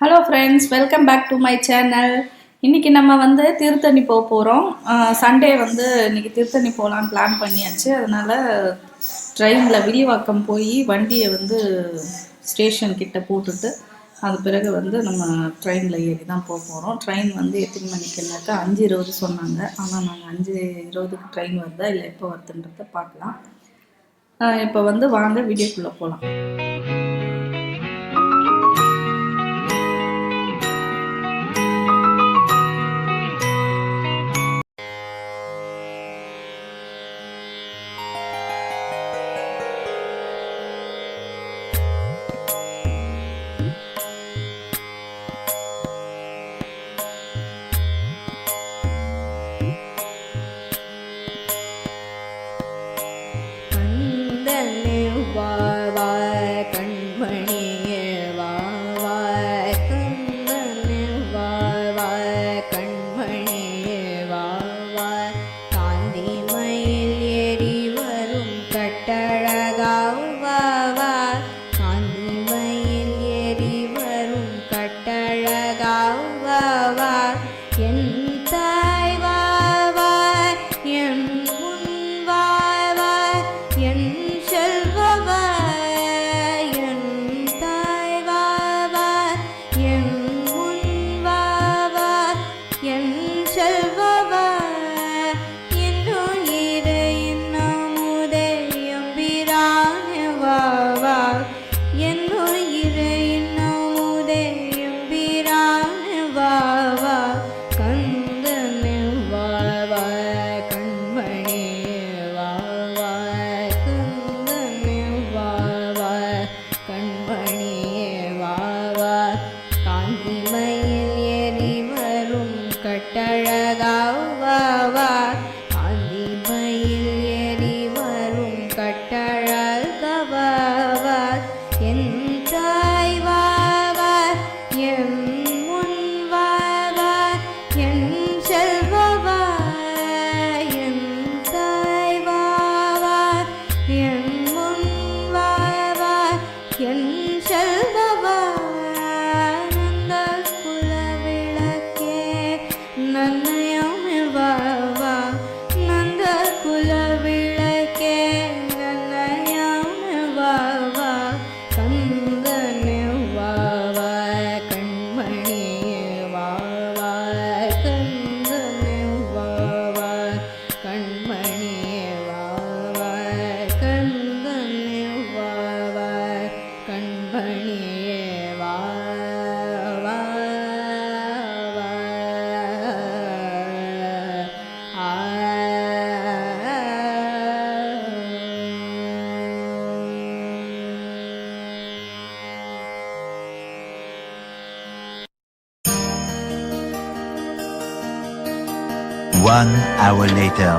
Hello friends, welcome back to my channel. இன்றைக்கி நம்ம திருத்தணி போக போகிறோம். சண்டே இன்றைக்கி திருத்தணி போகலான்னு பிளான் பண்ணியாச்சு. அதனால் ட்ரெயினில் வில்லிவாக்கம் போய் வண்டியை ஸ்டேஷன் கிட்ட போட்டுட்டு அது பிறகு நம்ம ட்ரெயினில் ஏறி தான் போக போகிறோம். ட்ரெயின் எத்தனை மணிக்குனாக்கா 5:20 சொன்னாங்க. ஆனால் நாங்கள் 5:20க்கு ட்ரெயின் வருதா இல்லை எப்போ வருதுன்றதை பார்க்கலாம். இப்போ வாங்க வீடியோக்குள்ளே போகலாம். One hour later.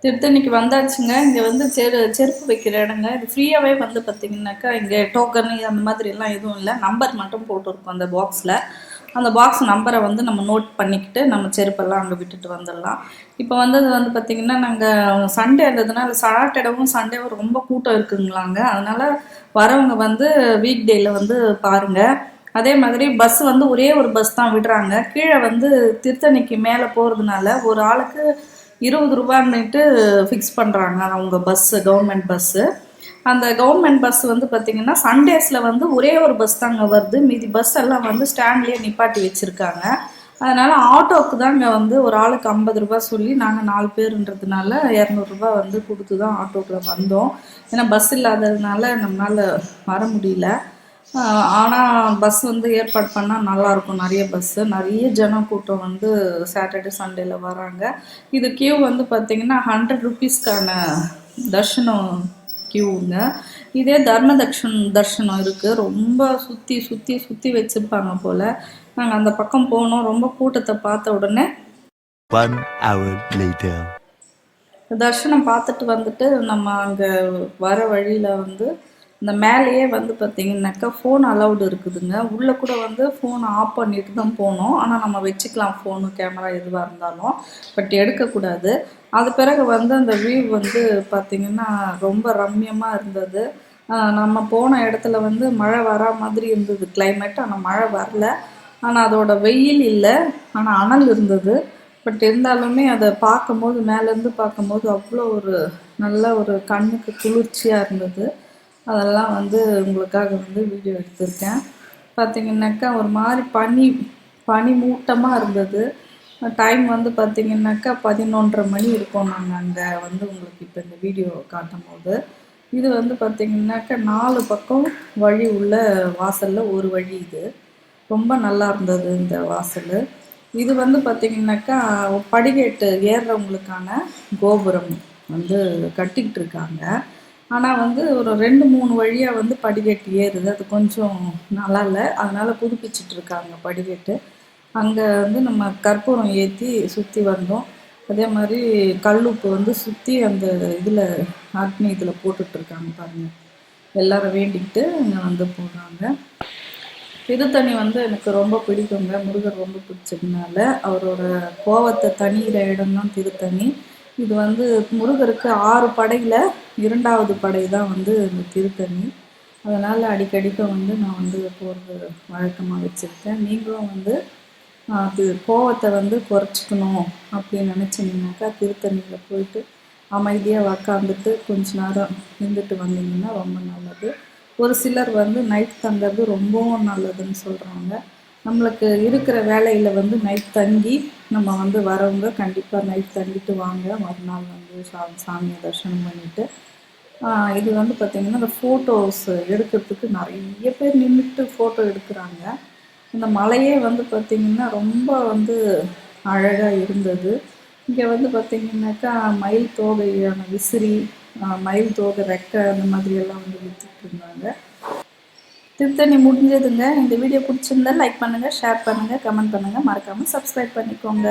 திருத்தணிக்கு வந்தாச்சுங்க. இங்கே வந்து செருப்பு வைக்கிற இடங்க. இது ஃப்ரீயாகவே வந்து பார்த்திங்கனாக்கா இங்கே டோக்கன் அந்த மாதிரிலாம் எதுவும் இல்லை. நம்பர் மட்டும் போட்டிருக்கோம் அந்த பாக்ஸில். அந்த பாக்ஸ் நம்பரை வந்து நம்ம நோட் பண்ணிக்கிட்டு நம்ம செருப்பெல்லாம் அங்கே விட்டுட்டு வந்துடலாம். இப்போ வந்தது வந்து பார்த்திங்கன்னா நாங்கள் சண்டே இருந்ததுனால சாட்டர்டேவும் சண்டேவும் ரொம்ப கூட்டம் இருக்குங்களாங்க. அதனால் வரவங்க வந்து வீக் டேயில் வந்து பாருங்கள். அதே மாதிரி பஸ் வந்து ஒரே ஒரு பஸ் தான் விடுறாங்க. கீழே வந்து திருத்தணிக்கு மேலே போகிறதுனால ஒரு ஆளுக்கு 20 ரூபான்னுட்டு ஃபிக்ஸ் பண்ணுறாங்க அவங்க பஸ்ஸு, கவர்மெண்ட் பஸ்ஸு. அந்த கவர்மெண்ட் பஸ் வந்து பார்த்திங்கன்னா சண்டேஸில் வந்து ஒரே ஒரு பஸ் தாங்க வருது. மீதி பஸ் எல்லாம் வந்து ஸ்டாண்ட்லேயே நிப்பாட்டி வச்சுருக்காங்க. அதனால் ஆட்டோவுக்கு தான் இங்கே வந்து ஒரு ஆளுக்கு 50 ரூபா சொல்லி நாங்கள் 4 பேருன்றதுனால 200 ரூபா வந்து கொடுத்து தான் ஆட்டோக்குள்ளே வந்தோம். ஏன்னா பஸ் இல்லாததுனால நம்மளால் வர முடியல. ஆனால் பஸ் வந்து ஏற்பாடு பண்ணால் நல்லாயிருக்கும். நிறைய பஸ்ஸு, நிறைய கூட்டம் வந்து சாட்டர்டே சண்டேல வராங்க. இது கியூ வந்து பார்த்திங்கன்னா 100 ருபீஸ்க்கான தர்ஷனம் கியூங்க. இதே தர்ஷனம் இருக்குது. ரொம்ப சுற்றி சுற்றி சுற்றி வச்சுருப்பாங்க போல். நாங்கள் அந்த பக்கம் போனோம். ரொம்ப கூட்டத்தை பார்த்த உடனே 1 hour later. தர்ஷனம் பார்த்துட்டு வந்துட்டு நம்ம அங்கே வர வழியில் வந்து இந்த மேலேயே வந்து பார்த்திங்கனாக்கா ஃபோன் அலௌடு இருக்குதுங்க. உள்ளே கூட வந்து ஃபோனை ஆஃப் பண்ணிட்டு தான் போனோம். ஆனால் நம்ம வச்சுக்கலாம் ஃபோனு, கேமரா எதுவாக இருந்தாலும். பட் எடுக்கக்கூடாது. அது பிறகு வந்து அந்த வியூ வந்து பார்த்திங்கன்னா ரொம்ப ரம்மியமாக இருந்தது. நம்ம போன இடத்துல வந்து மழை வரா மாதிரி இருந்தது கிளைமேட். ஆனால் மழை வரல. ஆனால் அதோட வெயில் இல்லை, ஆனால் அனல் இருந்தது. பட் இருந்தாலுமே அதை பார்க்கும்போது, மேலேருந்து பார்க்கும்போது அவ்வளோ ஒரு நல்ல ஒரு கண்ணுக்கு குளிர்ச்சியாக இருந்தது. அதெல்லாம் வந்து உங்களுக்காக வந்து வீடியோ எடுத்திருக்கேன். பார்த்திங்கனாக்கா ஒரு மாதிரி பனி மூட்டமாக இருந்தது. டைம் வந்து பார்த்திங்கனாக்கா 11:30 மணி இருக்கும். நாங்கள் அங்கே வந்து உங்களுக்கு இப்போ இந்த வீடியோ காட்டும் போது இது வந்து பார்த்திங்கனாக்கா 4 பக்கம் வழி உள்ள வாசலில் ஒரு வழி. இது ரொம்ப நல்லா இருந்தது இந்த வாசல். இது வந்து பார்த்திங்கனாக்கா படிக்கட்டு ஏறுறவங்களுக்கான கோபுரம் வந்து கட்டிக்கிட்டு இருக்காங்க. ஆனால் வந்து ஒரு 2-3 வழியாக வந்து படிக்கட்டு ஏறுது. அது கொஞ்சம் நல்லா இல்லை. அதனால் புதுப்பிச்சிட்ருக்காங்க படிக்கட்டு. அங்கே வந்து நம்ம கற்பூரம் ஏற்றி சுற்றி வந்தோம். அதே மாதிரி கல்லுப்பு வந்து சுற்றி அந்த இதில் அக்னி இதில் போட்டுட்ருக்காங்க பாருங்கள். எல்லோரும் வேண்டிக்கிட்டு இங்கே வந்து போடுறாங்க. திருத்தணி வந்து எனக்கு ரொம்ப பிடிக்குங்க. முருகர் ரொம்ப பிடிச்சதுனால அவரோட கோவத்தை தணிகிற இடம்தான் திருத்தணி. இது வந்து முருகருக்கு 6 படையில் 2வது படை தான் வந்து இந்த திருத்தணி. அதனால் அடிக்கடிக்க வந்து நான் வந்து போகிறது வழக்கமாக வச்சுருக்கேன். நீங்களும் வந்து கோவத்தை வந்து குறைச்சிக்கணும் அப்படின்னு நினச்சிங்கனாக்கா திருத்தணியில் போயிட்டு அமைதியாக உக்காந்துட்டு கொஞ்ச நேரம் இருந்துட்டு வந்தீங்கன்னா ரொம்ப நல்லது. ஒரு சிலர் வந்து நைட் தங்கிறது ரொம்பவும் நல்லதுன்னு சொல்கிறாங்க. நம்மளுக்கு இருக்கிற வேலையில் வந்து நைட் தங்கி நம்ம வந்து வரவங்க கண்டிப்பாக நைட் தங்கிட்டு வாங்க. மறுநாள் வந்து சாமியை தரிசனம் பண்ணிவிட்டு இது வந்து பார்த்திங்கன்னா இந்த ஃபோட்டோஸ் எடுக்கிறதுக்கு நிறைய பேர் நின்றுட்டு ஃபோட்டோ எடுக்கிறாங்க. இந்த மலையே வந்து பார்த்திங்கன்னா ரொம்ப வந்து அழகாக இருந்தது. இங்கே வந்து பார்த்திங்கனாக்கா மயில் தோகையான விசிறி, மயில் தோகை ரெக்கை அந்த மாதிரியெல்லாம் வந்து விற்றுட்டு இருந்தாங்க. திருத்தணி முடிஞ்சதுங்க. இந்த வீடியோ பிடிச்சிருந்தா லைக் பண்ணுங்கள், ஷேர் பண்ணுங்கள், கமெண்ட் பண்ணுங்கள். மறக்காமல் சப்ஸ்கிரைப் பண்ணிக்கோங்க.